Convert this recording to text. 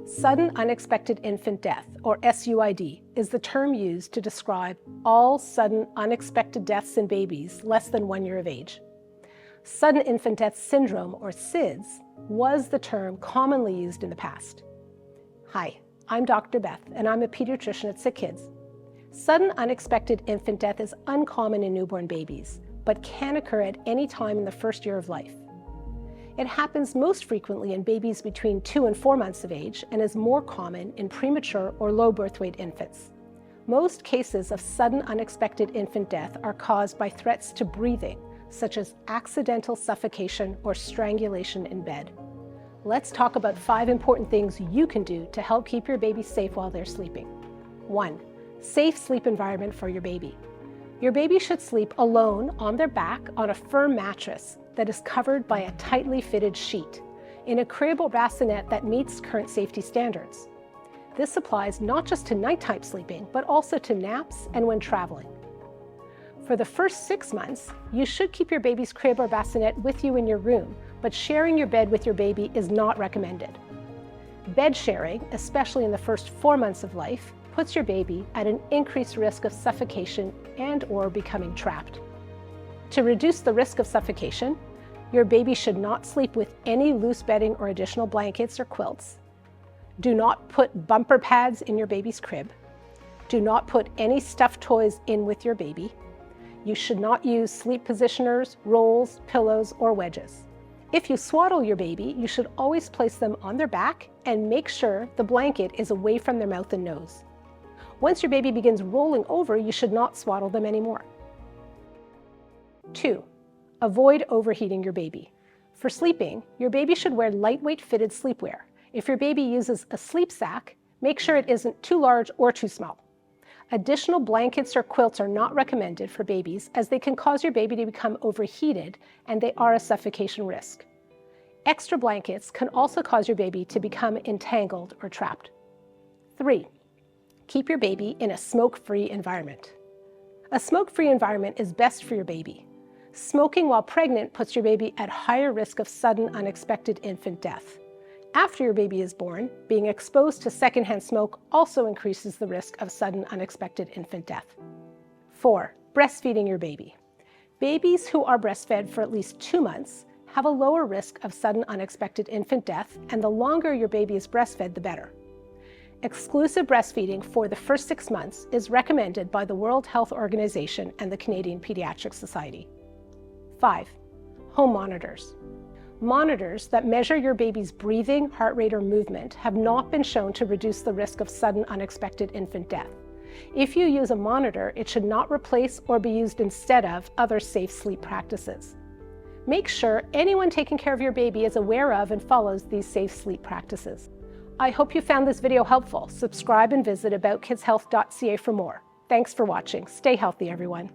Sudden unexpected infant death, or SUID, is the term used to describe all sudden unexpected deaths in babies less than 1 year of age. Sudden infant death syndrome, or SIDS, was the term commonly used in the past. Hi, I'm Dr. Beth, and I'm a pediatrician at SickKids. Sudden unexpected infant death is uncommon in newborn babies, but can occur at any time in the first year of life. It happens most frequently in babies between 2 and 4 months of age and is more common in premature or low birth weight infants. Most cases of sudden unexpected infant death are caused by threats to breathing, such as accidental suffocation or strangulation in bed. Let's talk about 5 important things you can do to help keep your baby safe while they're sleeping. 1. Safe sleep environment for your baby. Your baby should sleep alone on their back on a firm mattress that is covered by a tightly fitted sheet in a crib or bassinet that meets current safety standards. This applies not just to nighttime sleeping, but also to naps and when traveling. For the first 6 months, you should keep your baby's crib or bassinet with you in your room, but sharing your bed with your baby is not recommended. Bed sharing, especially in the first 4 months of life, puts your baby at an increased risk of suffocation and/or becoming trapped. To reduce the risk of suffocation, your baby should not sleep with any loose bedding or additional blankets or quilts. Do not put bumper pads in your baby's crib. Do not put any stuffed toys in with your baby. You should not use sleep positioners, rolls, pillows, or wedges. If you swaddle your baby, you should always place them on their back and make sure the blanket is away from their mouth and nose. Once your baby begins rolling over, you should not swaddle them anymore. 2. Avoid overheating your baby. For sleeping, your baby should wear lightweight fitted sleepwear. If your baby uses a sleep sack, make sure it isn't too large or too small. Additional blankets or quilts are not recommended for babies as they can cause your baby to become overheated and they are a suffocation risk. Extra blankets can also cause your baby to become entangled or trapped. 3. Keep your baby in a smoke-free environment. A smoke-free environment is best for your baby. Smoking while pregnant puts your baby at higher risk of sudden unexpected infant death. After your baby is born, being exposed to secondhand smoke also increases the risk of sudden unexpected infant death. 4. Breastfeeding your baby. Babies who are breastfed for at least 2 months have a lower risk of sudden unexpected infant death, and the longer your baby is breastfed, the better. Exclusive breastfeeding for the first 6 months is recommended by the World Health Organization and the Canadian Pediatric Society. 5. Home monitors. Monitors that measure your baby's breathing, heart rate, or movement have not been shown to reduce the risk of sudden unexpected infant death. If you use a monitor, it should not replace or be used instead of other safe sleep practices. Make sure anyone taking care of your baby is aware of and follows these safe sleep practices. I hope you found this video helpful. Subscribe and visit aboutkidshealth.ca for more. Thanks for watching. Stay healthy, everyone.